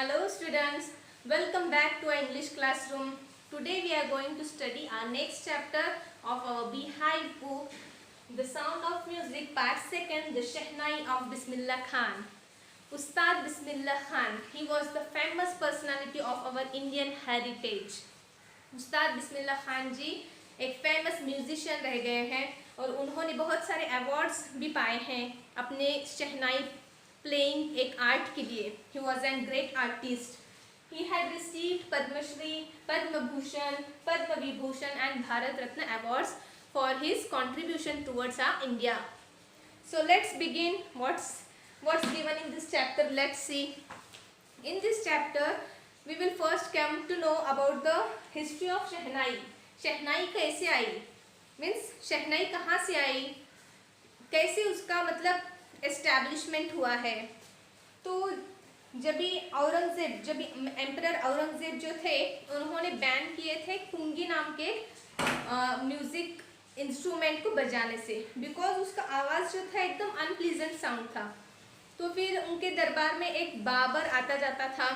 Hello students, welcome back to our English classroom. Today we are going to study our next chapter of our Beehive book, The Sound of Music, Part 2, The Shehnai of Bismillah Khan. Ustad Bismillah Khan, he was the famous personality of our Indian heritage. उस्ताद बिस्मिल्लाह खान जी एक famous musician रह गए हैं और उन्होंने बहुत सारे awards भी पाए हैं अपने शहनाई प्लेइंग एक आर्ट के लिए. He was an great artist. He had received Padmashri, Padma Bhushan, Padma Vibhushan and Bharat Ratna awards for his contribution towards our India. So let's begin. What's given in this chapter? Let's see. In this chapter we will first come to know about the history of शहनाई. शहनाई कैसे आई, means शहनाई कहाँ से आई, कैसे उसका मतलब establishment हुआ है. तो जब एम्परर औरंगजेब जो थे उन्होंने बैन किए थे पुंगी नाम के म्यूजिक इंस्ट्रूमेंट को बजाने से, बिकॉज उसका आवाज़ जो था एकदम अनप्लीजेंट साउंड था. तो फिर उनके दरबार में एक बाबर आता जाता था,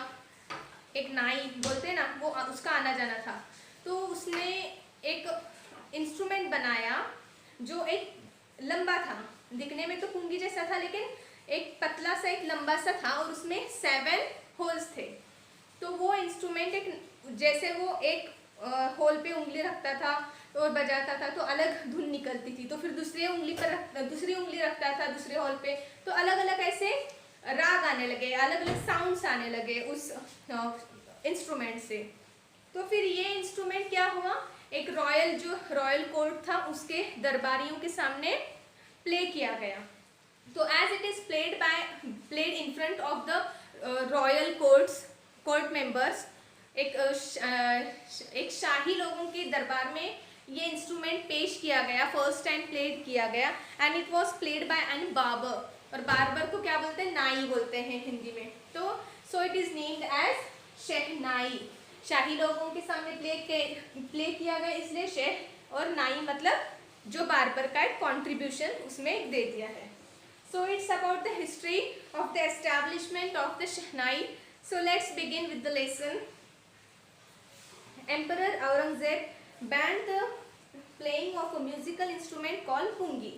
एक नाई बोलते हैं ना, वो उसका आना जाना था. तो उसने एक इंस्ट्रूमेंट बनाया जो एक लंबा था, दिखने में तो पुंगी जैसा था लेकिन एक पतला सा एक लंबा सा था और उसमें 7 होल्स थे. तो वो इंस्ट्रूमेंट एक जैसे वो एक होल पे उंगली रखता था और बजाता था तो अलग धुन निकलती थी. तो फिर दूसरी उंगली रखता था दूसरे होल पे तो अलग अलग ऐसे राग आने लगे, अलग अलग साउंड्स आने लगे उस इंस्ट्रूमेंट से. तो फिर ये इंस्ट्रूमेंट क्या हुआ, एक रॉयल कोर्ट था उसके दरबारियों के सामने प्ले किया गया. तो as it is played in front of the royal court members, एक शाही लोगों के दरबार में ये इंस्ट्रूमेंट पेश किया गया, फर्स्ट टाइम प्लेड किया गया. And it was played by an barber, और बारबर को क्या बोलते हैं, नाई बोलते हैं हिंदी में. तो so it is named as shehnai. शाही लोगों के सामने प्ले किया गया इसलिए शेह, और नाई मतलब जो बारबर का एक कॉन्ट्रीब्यूशन उसमें दे दिया है. So it's about the history of the establishment of the shehnai. So let's begin with the lesson. Emperor Aurangzeb banned the playing of a musical instrument called pungi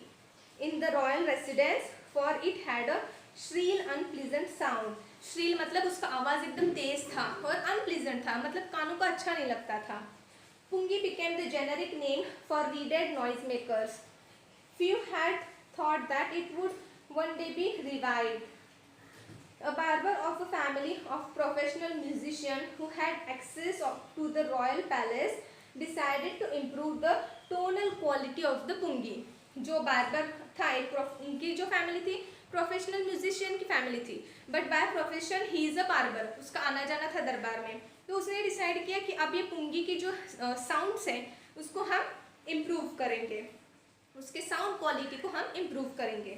in the royal residence, for it had a shrill unpleasant sound. shrill मतलब उसका आवाज़ एकदम तेज था और unpleasant था मतलब कानों को अच्छा नहीं लगता था. pungi became the generic name for reeded noisemakers. Few had thought that it would one day be revived. A barber of a family of professional musicians who had access to the royal palace decided to improve the tonal quality of the pungi. जो barber था उनकी जो family थी professional musician की family थी, but by profession he is a barber, उसका आना जाना था दरबार में. तो उसने डिसाइड किया कि अब ये पुंगी की जो साउंड्स हैं उसको हम इम्प्रूव करेंगे, उसके साउंड क्वालिटी को हम इम्प्रूव करेंगे.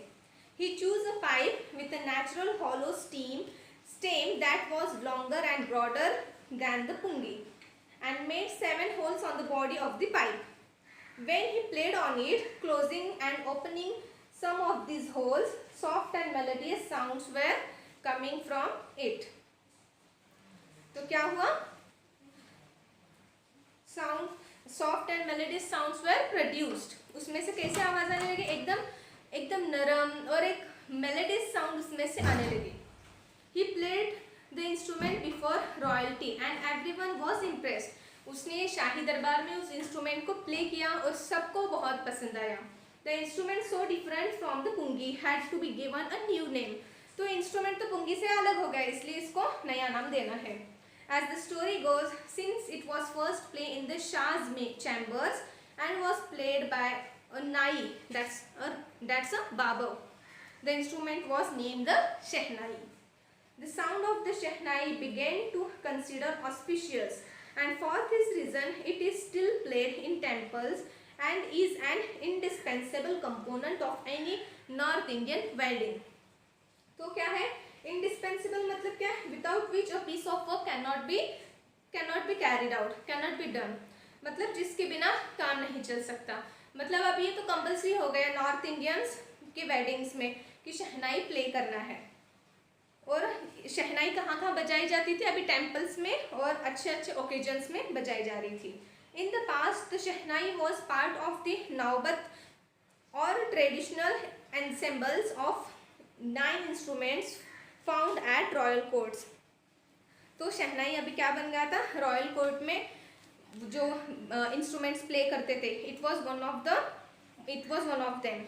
He choose a pipe with a natural hollow stem that was longer and broader than the pungi and made 7 holes on the body of the pipe. When he played on it, closing and opening some of these holes, soft and melodious sounds were coming from it. तो क्या हुआ, soft and melodious sounds were produced. उसमें से कैसे आवाज आने लगी, एकदम नरम और एक melodious sound उसमें से आने लगी. He played the instrument before royalty and everyone was impressed. उसने शाही दरबार में उस इंस्ट्रूमेंट को प्ले किया और सबको बहुत पसंद आया. The instrument so different from the pungi had to be given a new name. तो इंस्ट्रूमेंट तो पुंगी से अलग हो गया इसलिए इसको नया नाम देना है. As the story goes, since it was first played in the Shah's chambers and was played by a nai, that's a babar, the instrument was named the shehnai. The sound of the shehnai began to consider auspicious, and for this reason it is still played in temples and is an indispensable component of any North Indian wedding. तो क्या है indispensable मतलब क्या है, without which a piece of work cannot be carried out, cannot be done, मतलब जिसके बिना काम नहीं चल सकता. मतलब अब ये तो कंपल्सरी हो गया नॉर्थ इंडियंस के वेडिंग्स में कि शहनाई प्ले करना है. और शहनाई कहाँ कहाँ बजाई जाती थी? अभी टेम्पल्स में और अच्छे अच्छे ओकेजन्स में बजाई जा रही थी। In the past the shehnai was part of the naubat और traditional ensembles of 9 instruments found at royal courts. तो शहनाई अभी क्या बन गया था? रॉयल कोर्ट में जो इंस्ट्रूमेंट्स प्ले करते थे, it was one of them.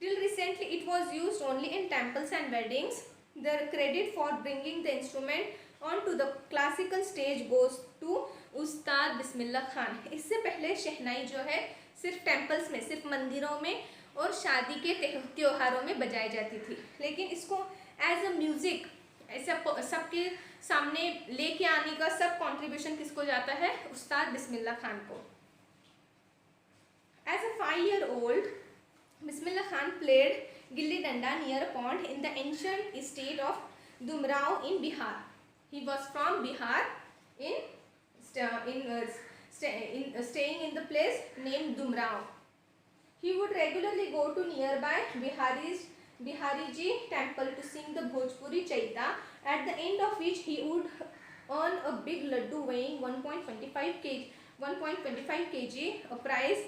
Till recently it was used only in temples and weddings. The credit for bringing the instrument on to the classical stage goes to Ustad Bismillah Khan. इससे पहले शहनाई जो है सिर्फ temples में, सिर्फ मंदिरों में और शादी के त्योहारों में बजाई जाती थी, लेकिन इसको एज अ म्यूजिक ऐसा सबके सामने लेके आने का सब कंट्रीब्यूशन किसको जाता है? उस्ताद बिस्मिल्लाह खान को। As a 5-year-old Bismillah Khan played gilli danda near a pond in the ancient state of Dumraon in Bihar. He was from Bihar staying in the place named Dumrao. He would regularly go to nearby Bihariji temple to sing the Bhojpuri Chaita, at the end of which he would earn a big laddu weighing 1.25 kg, a prize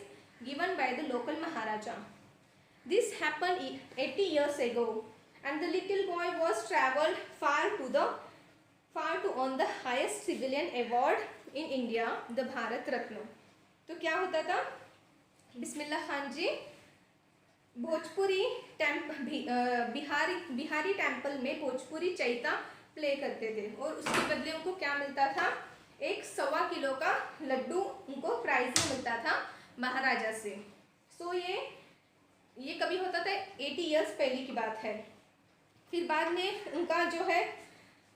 given by the local Maharaja. This happened 80 years ago, and the little boy was travelled far to earn the highest civilian award in India, the Bharat Ratna. तो क्या होता था? बिस्मिल्लाह खान जी Bhojpuri Bihari temple में Bhojpuri Chaita play करते थे और उसके बदले उनको क्या मिलता था? 1.25 किलो का लड्डू उनको प्राइज में मिलता था महाराजा से। सो ये कभी होता था? 80 ईयर्स पहले की बात है। फिर बाद में उनका जो है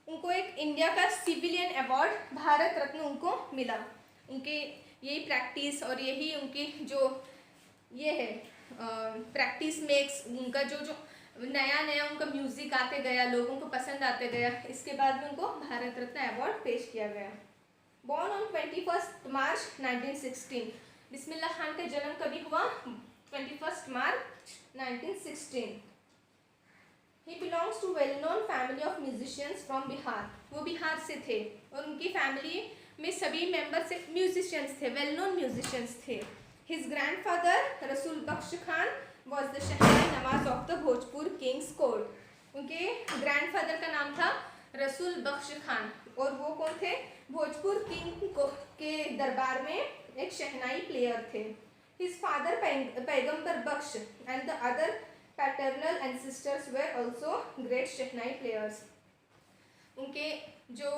उनको एक इंडिया का सिविलियन अवार्ड भारत रत्न उनको मिला। उनके यही प्रैक्टिस और यही उनकी जो ये है प्रैक्टिस मेक्स उनका जो नया उनका म्यूज़िक आते गया, लोगों को पसंद आते गया, इसके बाद में उनको भारत रत्न अवार्ड पेश किया गया। बॉर्न ऑन 21 मार्च 1916। बिस्मिल्लाह खान का जन्म कभी हुआ? 21 मार्च 1916। He belongs to well-known family of musicians from Bihar. वो बिहार से थे और उनकी फैमिली में सभी मेंबर्स म्यूजिशियंस थे, वेल-नोन म्यूजिशियंस थे। His grandfather Rasool Bakhsh Khan was the shehnai nawaz of the Bhojpur king's court. उनके ग्रैंडफादर का नाम था रसूल बख्श खान और वो कौन थे? भोजपुर किंग के दरबार में एक शहनाई प्लेयर थे। His father पैगंबर बख्श and the other paternal ancestors were also great shehnai players. उनके जो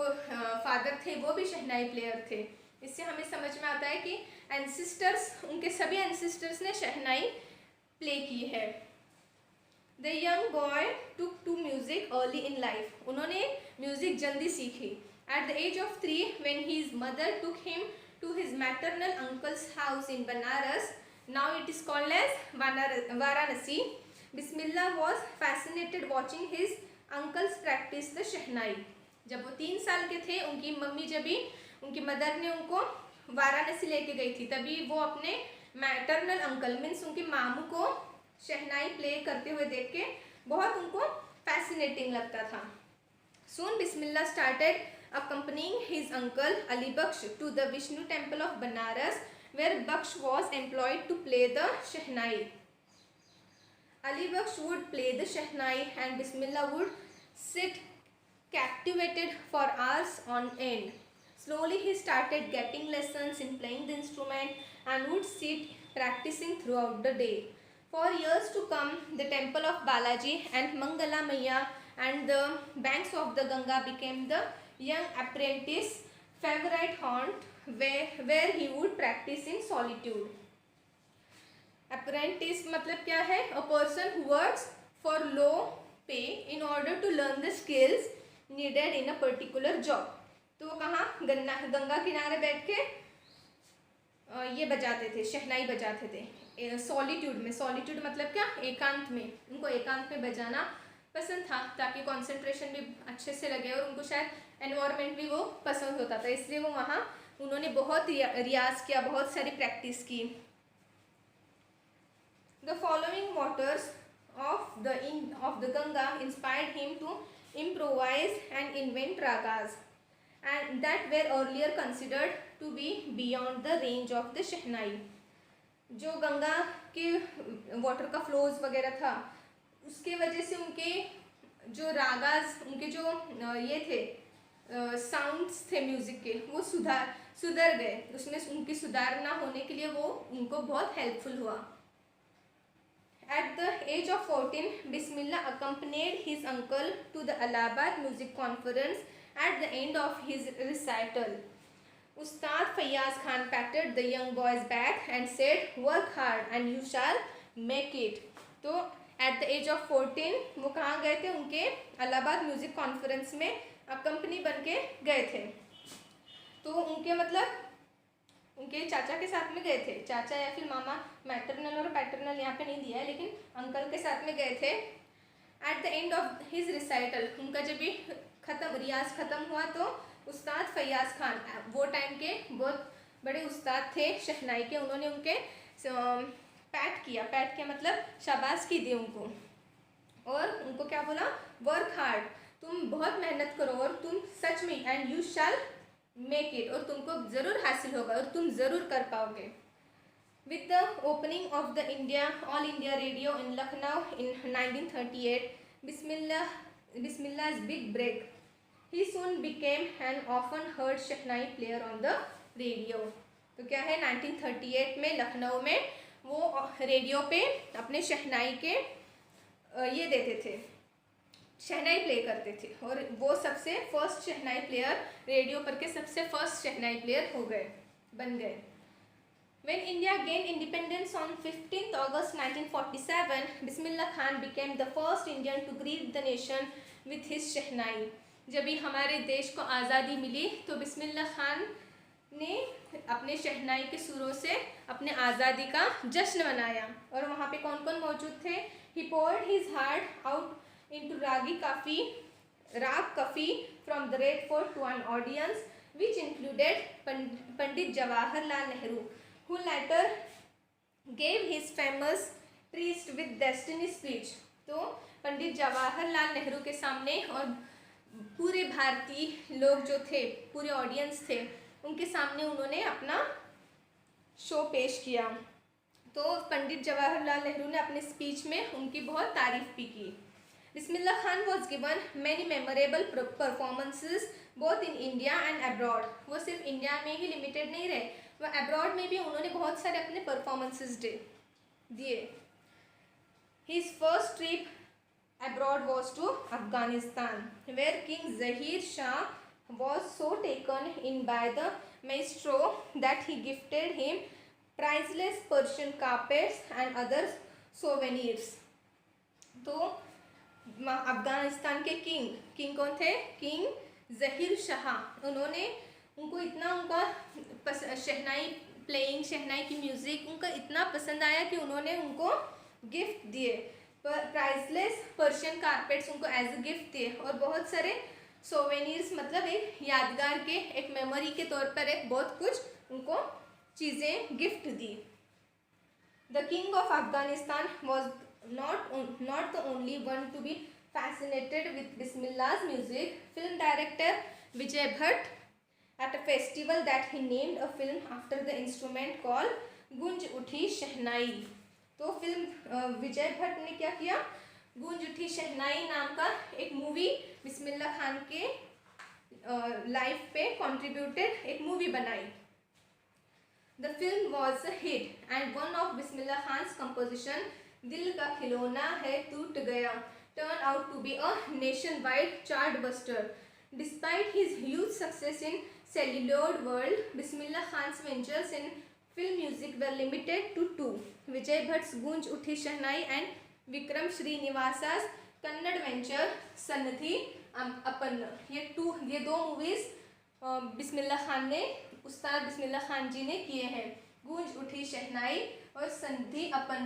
फादर थे वो भी शहनाई प्लेयर थे। इससे हमें समझ में आता है कि एंसेस्टर्स, उनके सभी एंसेस्टर्स ने शहनाई प्ले की है। The young boy took to music early in life. उन्होंने म्यूजिक जल्दी सीखी। At the age of 3 when his mother took him to his maternal uncle's house in Banaras, now it is called as Varanasi. Bismillah was fascinated watching his uncles practise the shehnai. जब वो 3 साल के थे, उनकी mummy जब भी उनकी मदर ने उनको वाराणसी लेके गई थी, तभी वो अपने मैटरनल अंकल मीन्स उनके मामू को शहनाई प्ले करते हुए देख के बहुत उनको फैसिनेटिंग लगता था। सून बिस्मिल्लाह started accompanying his uncle Ali Baksh to the Vishnu temple of Banaras, where Baksh was employed to play the shahnai. Ali Baksh would play the shahnai and Bismillah would sit captivated for hours on end. Slowly he started getting lessons in playing the instrument and would sit practicing throughout the day. For years to come, the temple of Balaji and Mangala Maiya and the banks of the Ganga became the young apprentice's favorite haunt where he would practice in solitude. Apprentice मतलब क्या है? A person who works for low pay in order to learn the skills needed in a particular job. तो वो कहाँ? गंगा किनारे बैठ के ये बजाते थे, शहनाई बजाते थे सॉलिट्यूड में। सॉलिट्यूड मतलब क्या? एकांत में। उनको एकांत में बजाना पसंद था ताकि कंसंट्रेशन भी अच्छे से लगे और उनको शायद एनवायरनमेंट भी वो पसंद होता था, इसलिए वो वहाँ उन्होंने बहुत रियाज किया, बहुत सारी प्रैक्टिस की। The following waters of the Ganga inspired him to improvise and invent ragas and that were earlier considered to be beyond the range of the Shehnai. जो गंगा के वाटर का फ्लोज वगैरह था उसके वजह से उनके जो रागाज, उनके जो ये थे साउंड्स थे म्यूज़िक के, वो सुधर गए, उसमें उनकी सुधार ना होने के लिए वो उनको बहुत हेल्पफुल हुआ. At the age of 14, Bismillah accompanied his uncle to the Allahabad Music Conference. At the end of his recital, Ustad Fayyaz Khan patted the young boy's back and said, "Work hard and you shall make it." तो at the age of 14 वो कहाँ गए थे? उनके Allahabad music conference में accompany बन के गए थे. तो उनके मतलब उनके चाचा के साथ में गए थे, चाचा या फिर मामा, मैटरनल और पैटर्नल यहाँ पे नहीं दिया है, लेकिन अंकल के साथ में गए थे. At the end of his recital, उनका जब भी रियाज ख़त्म हुआ तो उस्ताद फैयाज़ खान, वो टाइम के बहुत बड़े उस्ताद थे शहनाई के, उन्होंने उनके पैट किया मतलब शाबाशी दी उनको, और उनको क्या बोला? वर्क हार्ड, तुम बहुत मेहनत करो और तुम सच में, and you shall make it, और तुमको ज़रूर हासिल होगा और तुम ज़रूर कर पाओगे. With the opening of the all India radio in Lucknow in 1938, Bismillah's big break, he soon became an often heard shehnai player on the radio. तो क्या है, 1938 में लखनऊ में वो रेडियो पे अपने शहनाई के ये देते थे, शहनाई प्ले करते थे, और वो सबसे फर्स्ट शहनाई प्लेयर, रेडियो पर के सबसे फर्स्ट शहनाई प्लेयर बन गए. When India gained independence on 15th August 1947, Bismillah Khan became the first Indian to greet the nation with his शहनाई. जब भी हमारे देश को आज़ादी मिली तो बिस्मिल्लाह खान ने अपने शहनाई के सुरों से अपने आज़ादी का जश्न मनाया. और वहाँ पे कौन कौन मौजूद थे? He poured his heart out into Rag Kafi from the Red Fort to an audience which included Pandit Jawaharlal Nehru, who later gave his famous Treated with Destiny speech. तो पंडित जवाहरलाल नेहरू के सामने और पूरे भारतीय लोग जो थे, पूरे ऑडियंस थे, उनके सामने उन्होंने अपना शो पेश किया. तो पंडित जवाहरलाल नेहरू ने अपने स्पीच में उनकी बहुत तारीफ भी की. Bismillah Khan was given many memorable performances both in India and abroad. वो सिर्फ इंडिया में ही लिमिटेड नहीं रहे, वो अब्रॉड में भी उन्होंने बहुत सारे अपने परफॉर्मेंसेस दिए. His first trip abroad was to Afghanistan, where King Zahir Shah was so taken in by the maestro that he gifted him priceless Persian carpets and other souvenirs. तो अफ़गानिस्तान के किंग कौन थे? किंग ज़हीर शाह. उन्होंने उनको इतना उनका शहनाई की म्यूज़िक उनका इतना पसंद आया कि उन्होंने उनको गिफ्ट दिए, प्राइसलेस पर्शियन कारपेट्स उनको एज अ गिफ्ट दिए, और बहुत सारे सोवेनियर्स मतलब एक यादगार के, एक मेमोरी के तौर पर एक बहुत कुछ उनको चीज़ें gift the. The king of Afghanistan was not the only one to be fascinated with Bismillah's music. Film director Vijay Bhatt, at a festival that he named a film after the instrument called गूंज उठी शहनाई. तो film विजय भट्ट ने क्या किया? गूंज उठी शहनाई नाम का एक movie Bismillah Khan के लाइफ पे कॉन्ट्रीब्यूटेड एक मूवी बनाई. The film was a hit and one of Bismillah Khan's composition दिल का खिलौना है टूट गया turned out to be a nationwide chartbuster. Despite his huge success in celluloid world, Bismillah Khan's ventures in film music were limited to two: Vijay Bhatt's Goonj Uthi Shehnai and Vikram Srinivasa's Kannada venture Sannidhi अपन. ये दो movies Bismillah Khan ने, उस्ताद बिस्मिल्लाह खान जी ने किए हैं. गूंज उठी शहनाई और सन्निधि अपन,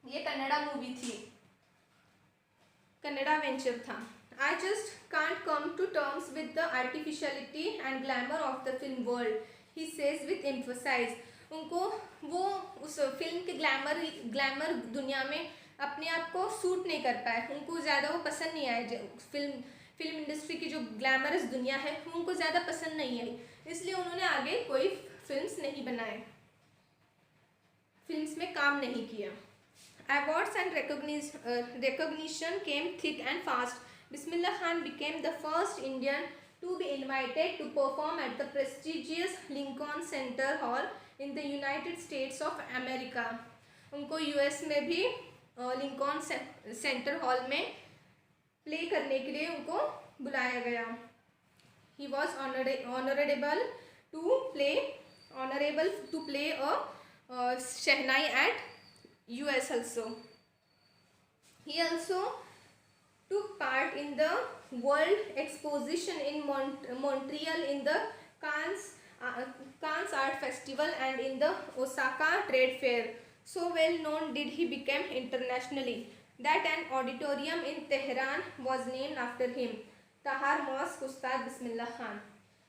ये कन्नड़ा मूवी थी, कन्नड़ा वेंचर था. I just can't come to terms with the artificiality and glamour of the film world, he says with emphasis. उनको वो उस फिल्म के ग्लैमर दुनिया में अपने आप को सूट नहीं कर पाए, उनको ज़्यादा वो पसंद नहीं आए, फिल्म इंडस्ट्री की जो ग्लैमरस दुनिया है वो उनको ज़्यादा पसंद नहीं आई, इसलिए उन्होंने आगे कोई फिल्म्स नहीं बनाए, फिल्म्स में काम नहीं किया। Awards and recognition came thick and fast. Bismillah Khan became the first Indian to be invited to perform at the prestigious Lincoln Center Hall in the United States of America. उनको US में भी Lincoln centre hall में play करने के लिए उनको बुलाया गया। He was honorable to play a Shehnai at US also. He also took part in the World Exposition in Montreal, in the Cannes Art Festival, and in the Osaka Trade Fair. So well known did he become internationally that an auditorium in Tehran was named after him, Tahar Mosque Ustad Bismillah Khan.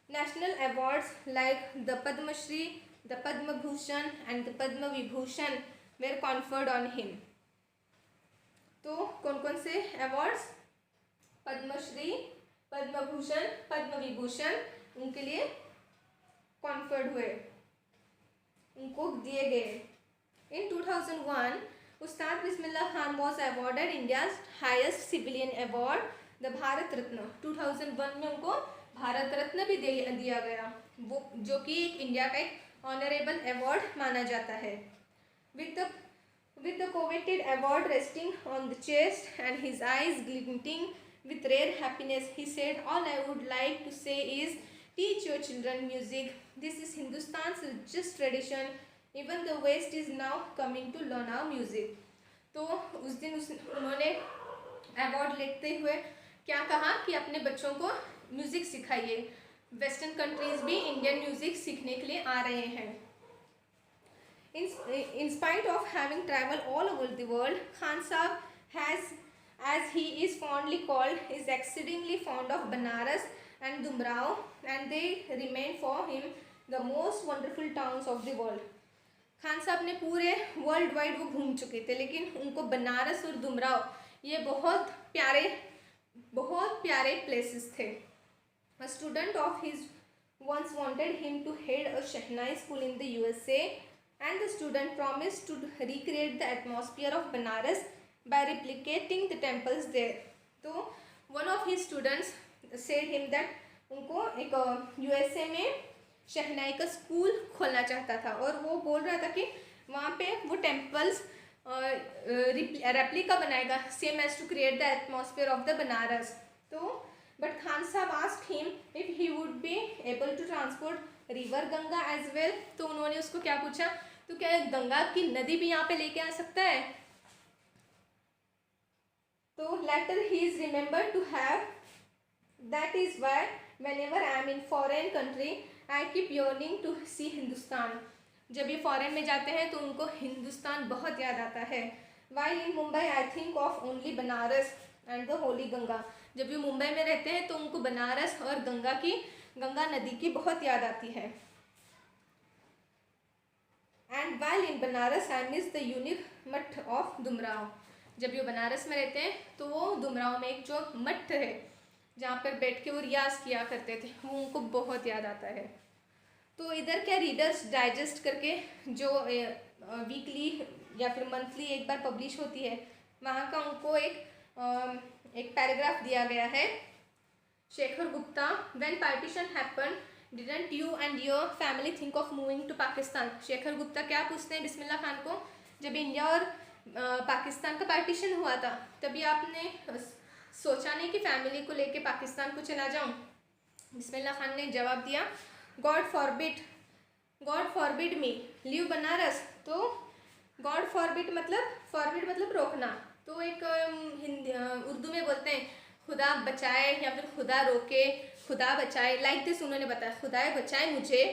National awards like the Padma Shri, the Padma Bhushan, and the Padma Vibhushan were conferred on him. तो कौन कौन से awards, Padmashri, Padma Bhushan, Padma Vibhushan उनके लिए conferred हुए, उनको दिए गए। In 2001 Ustad Bismillah Khan was awarded India's highest civilian award, the Bharat Ratna. 2001 में उनको भारत रत्न भी दिया गया, वो जो कि एक इंडिया का एक ऑनरेबल अवार्ड माना जाता है। With the coveted award resting on the chest and his eyes glinting with rare happiness, he said, "All I would like to say is, teach your children music. This is Hindustan's richest tradition. Even the West is now coming to learn our music." तो उस दिन उन्होंने award लेते हुए क्या कहा कि अपने बच्चों को म्यूज़िक सिखाइए। वेस्टर्न कंट्रीज़ भी इंडियन म्यूज़िक सीखने के लिए आ रहे हैं। In spite of having traveled all over the world, Khan Sahab has, as he is fondly called, is exceedingly fond of Banaras and Dumrao, and they remain for him the most wonderful towns of the world. Khan साहब ने पूरे world wide वो घूम चुके थे, लेकिन उनको बनारस और दुमराव ये बहुत प्यारे प्लेसेस थे। A student of his once wanted him to head a Shehnai school in the USA, and the student promised to recreate the atmosphere of Banaras by replicating the temples there. तो one of his students said him that उनको एक USA में शहनाई का school खोलना चाहता था, और वो बोल रहा था कि वहाँ पे वो टेम्पल्स रेप्लिका बनाएगा, same as to create the atmosphere of the Banaras. तो but Khan Sahab asked him if he would be able to transport river Ganga as well. तो उन्होंने उसको क्या पूछा, तो क्या गंगा की नदी भी यहाँ पे लेके आ सकता है? तो later he is remember to have, that is why whenever I am in foreign country I keep yearning to see Hindustan. जब ये फॉरेन में जाते हैं तो उनको हिंदुस्तान बहुत याद आता है। While in Mumbai I think of only Banaras and the Holi Ganga. जब ये मुंबई में रहते हैं तो उनको बनारस और गंगा नदी की बहुत याद आती है। And while in Banaras I miss the unique मठ ऑफ दुमराव। जब ये बनारस में रहते हैं तो वो दुमराव में एक जो मठ है जहाँ पर बैठ के वो रियाज किया करते थे, वो उनको बहुत याद आता है। तो इधर क्या रीडर्स डाइजेस्ट करके जो वीकली या फिर मंथली एक बार पब्लिश होती है, वहाँ का उनको एक पैराग्राफ दिया गया है। Shekhar Gupta, when partition happen didn't you and your family think of moving to Pakistan. Shekhar Gupta क्या पूछते हैं बिस्मिल्लाह खान को, जब इंडिया और पाकिस्तान का पार्टीशन हुआ था तभी आपने सोचा नहीं कि फैमिली को लेके पाकिस्तान को चला जाऊं? बिस्मिल्लाह खान ने जवाब दिया, गॉड फॉरबिड मी लीव बनारस। तो गॉड फॉरबिड मतलब रोकना। तो एक हिंदी उर्दू में बोलते हैं खुदा बचाए या फिर खुदा रोके, खुदा बचाए, लाइक दिस उन्होंने बताया, खुदा बचाए मुझे,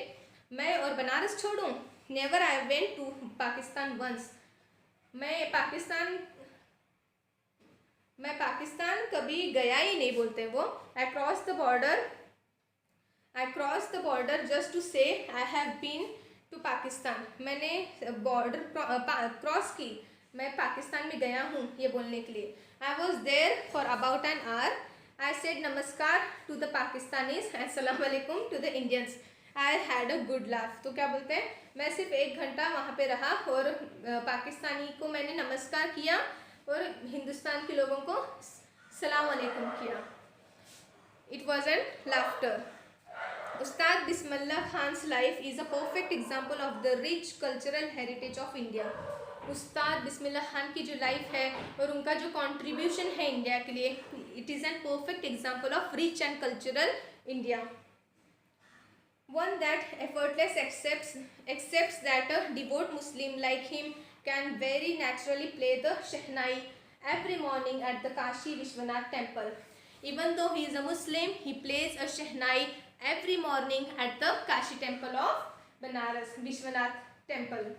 मैं और बनारस छोड़ूं। Never I went to Pakistan once. मैं पाकिस्तान कभी गया ही नहीं, बोलते वो। I cross the border just to say I have been to Pakistan. मैंने बॉर्डर क्रॉस की मैं पाकिस्तान में गया हूँ ये बोलने के लिए. I was there for about an hour. I said नमस्कार to the Pakistanis and अस्सलाम वालेकुम to the Indians. I had a good laugh. तो क्या बोलते हैं, मैं सिर्फ 1 घंटा वहाँ पे रहा और पाकिस्तानी को मैंने नमस्कार किया और हिंदुस्तान के लोगों को सलाम वालेकुम किया. It was an laughter. Ustad Bismillah Khan's life is a perfect example of the rich cultural heritage of India. उस्ताद बिस्मिल्लाह खान की जो लाइफ है और उनका जो कंट्रीब्यूशन है इंडिया के लिए, it is an perfect example of rich and cultural India. One that effortless accepts that a devout Muslim like him can very naturally play the Shehnai every morning at the Kashi Vishwanath temple. Even though he is a Muslim, he plays a Shehnai every morning at the Kashi temple of Banaras, Vishwanath temple.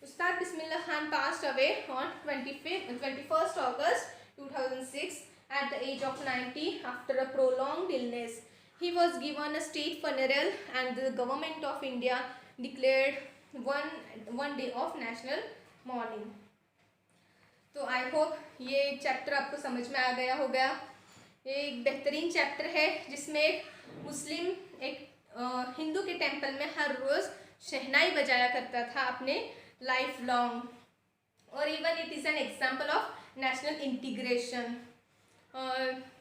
Ustad Bismillah Khan passed away on 21st August 2006 at the age of 90 after a prolonged illness. He was given a state funeral and the government of India declared one day of national mourning. तो I hope ये chapter आपको समझ में आ गया होगा. ये एक बेहतरीन चैप्टर है जिसमें एक मुस्लिम एक हिंदू के टेम्पल में हर रोज़ शहनाई बजाया करता था अपने लाइफ लॉन्ग. और even it is an example of national integration,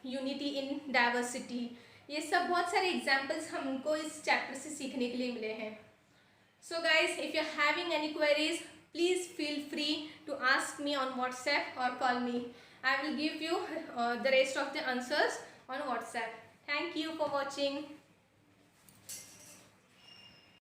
unity in diversity. ये सब बहुत सारे एग्जाम्पल्स हमको इस चैप्टर से सीखने के लिए मिले हैं. So guys, if you are having any queries, please feel free to ask me on WhatsApp और call me. I will give you the rest of the answers on WhatsApp. Thank you for watching.